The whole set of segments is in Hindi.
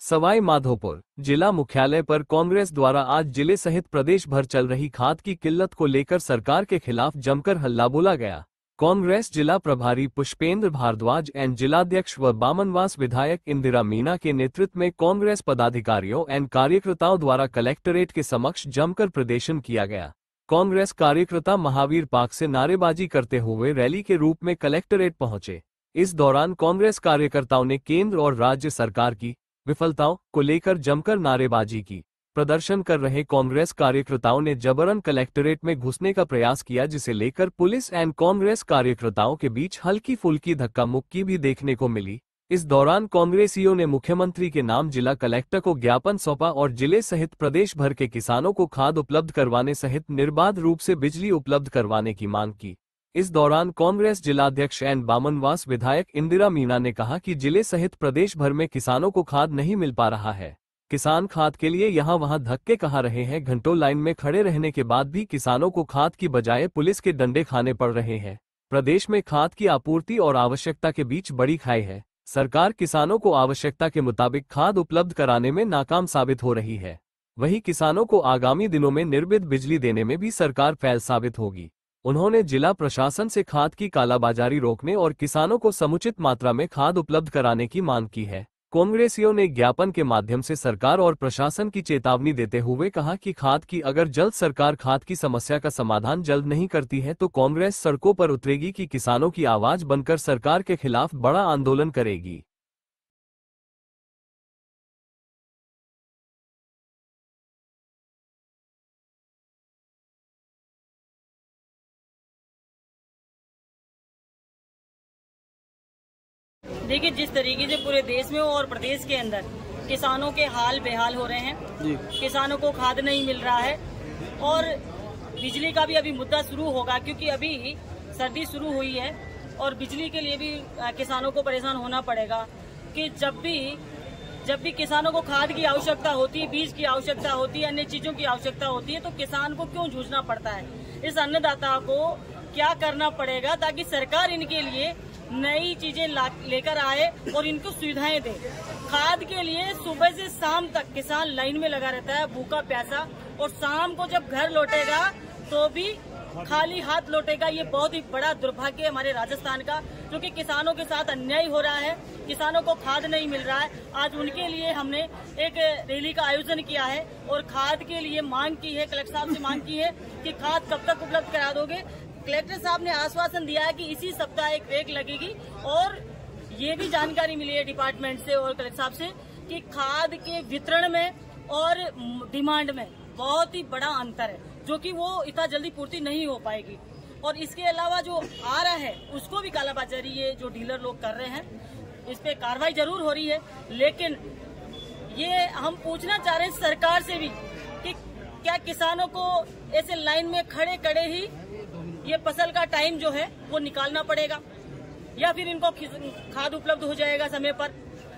सवाई माधोपुर जिला मुख्यालय पर कांग्रेस द्वारा आज जिले सहित प्रदेश भर चल रही खाद की किल्लत को लेकर सरकार के खिलाफ जमकर हल्ला बोला गया। कांग्रेस जिला प्रभारी पुष्पेंद्र भारद्वाज एवं जिलाध्यक्ष व बामनवास विधायक इंदिरा मीना के नेतृत्व में कांग्रेस पदाधिकारियों एवं कार्यकर्ताओं द्वारा कलेक्ट्रेट के समक्ष जमकर प्रदर्शन किया गया। कांग्रेस कार्यकर्ता महावीर पार्क से नारेबाजी करते हुए रैली के रूप में कलेक्ट्रेट पहुंचे। इस दौरान कांग्रेस कार्यकर्ताओं ने केंद्र और राज्य सरकार की विफलताओं को लेकर जमकर नारेबाजी की। प्रदर्शन कर रहे कांग्रेस कार्यकर्ताओं ने जबरन कलेक्ट्रेट में घुसने का प्रयास किया, जिसे लेकर पुलिस एवं कांग्रेस कार्यकर्ताओं के बीच हल्की फुल्की धक्का मुक्की भी देखने को मिली। इस दौरान कांग्रेसियों ने मुख्यमंत्री के नाम जिला कलेक्टर को ज्ञापन सौंपा और जिले सहित प्रदेश भर के किसानों को खाद उपलब्ध करवाने सहित निर्बाध रूप से बिजली उपलब्ध करवाने की मांग की। इस दौरान कांग्रेस जिलाध्यक्ष एवं बामनवास विधायक इंदिरा मीना ने कहा कि जिले सहित प्रदेश भर में किसानों को खाद नहीं मिल पा रहा है। किसान खाद के लिए यहां वहां धक्के खा रहे हैं। घंटों लाइन में खड़े रहने के बाद भी किसानों को खाद की बजाय पुलिस के डंडे खाने पड़ रहे हैं। प्रदेश में खाद की आपूर्ति और आवश्यकता के बीच बड़ी खाई है। सरकार किसानों को आवश्यकता के मुताबिक खाद उपलब्ध कराने में नाकाम साबित हो रही है। वहीं किसानों को आगामी दिनों में निर्विघ्न बिजली देने में भी सरकार फेल साबित होगी। उन्होंने जिला प्रशासन से खाद की कालाबाजारी रोकने और किसानों को समुचित मात्रा में खाद उपलब्ध कराने की मांग की है। कांग्रेसियों ने ज्ञापन के माध्यम से सरकार और प्रशासन की चेतावनी देते हुए कहा कि खाद की अगर जल्द सरकार खाद की समस्या का समाधान जल्द नहीं करती है तो कांग्रेस सड़कों पर उतरेगी कि किसानों की आवाज बनकर सरकार के खिलाफ बड़ा आंदोलन करेगी। देखिए, जिस तरीके से पूरे देश में और प्रदेश के अंदर किसानों के हाल बेहाल हो रहे हैं, किसानों को खाद नहीं मिल रहा है और बिजली का भी अभी मुद्दा शुरू होगा, क्योंकि अभी सर्दी शुरू हुई है और बिजली के लिए भी किसानों को परेशान होना पड़ेगा कि जब भी किसानों को खाद की आवश्यकता होती है, बीज की आवश्यकता होती है, अन्य चीजों की आवश्यकता होती है, तो किसान को क्यों जूझना पड़ता है। इस अन्नदाता को क्या करना पड़ेगा ताकि सरकार इनके लिए नई चीजें लेकर आए और इनको सुविधाएं दे। खाद के लिए सुबह से शाम तक किसान लाइन में लगा रहता है, भूखा प्यासा, और शाम को जब घर लौटेगा तो भी खाली हाथ लौटेगा। ये बहुत ही बड़ा दुर्भाग्य है हमारे राजस्थान का, क्योंकि किसानों के साथ अन्याय हो रहा है, किसानों को खाद नहीं मिल रहा है। आज उनके लिए हमने एक रैली का आयोजन किया है और खाद के लिए मांग की है, कलेक्टर साहब से मांग की है कि खाद कब तक उपलब्ध करा दोगे। कलेक्टर साहब ने आश्वासन दिया है कि इसी सप्ताह एक ब्रेक लगेगी और ये भी जानकारी मिली है डिपार्टमेंट से और कलेक्टर साहब से कि खाद के वितरण में और डिमांड में बहुत ही बड़ा अंतर है, जो कि वो इतना जल्दी पूर्ति नहीं हो पाएगी। और इसके अलावा जो आ रहा है उसको भी कालाबाजारी ये जो डीलर लोग कर रहे हैं, इस पे कार्रवाई जरूर हो रही है। लेकिन ये हम पूछना चाह रहे हैं सरकार से भी कि क्या किसानों को ऐसे लाइन में खड़े खड़े ही ये फसल का टाइम जो है वो निकालना पड़ेगा या फिर इनको खाद उपलब्ध हो जाएगा समय पर।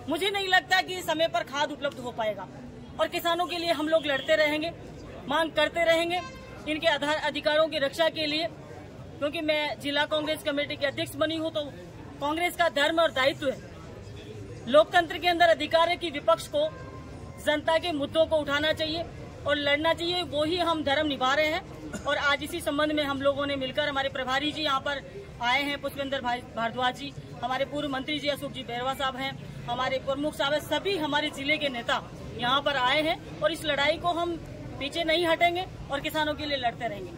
मुझे नहीं लगता कि समय पर खाद उपलब्ध हो पाएगा और किसानों के लिए हम लोग लड़ते रहेंगे, मांग करते रहेंगे इनके अधिकारों की रक्षा के लिए। क्योंकि मैं जिला कांग्रेस कमेटी के अध्यक्ष बनी हूँ, तो कांग्रेस का धर्म और दायित्व है लोकतंत्र के अंदर अधिकार है कि विपक्ष को जनता के मुद्दों को उठाना चाहिए और लड़ना चाहिए। वो ही हम धर्म निभा रहे हैं और आज इसी संबंध में हम लोगों ने मिलकर, हमारे प्रभारी जी यहाँ पर आए हैं, पुष्पेंद्र भारद्वाज जी, हमारे पूर्व मंत्री जी अशोक जी बैरवा साहब हैं, हमारे प्रमुख साहब हैं, सभी हमारे जिले के नेता यहाँ पर आए हैं और इस लड़ाई को हम पीछे नहीं हटेंगे और किसानों के लिए लड़ते रहेंगे।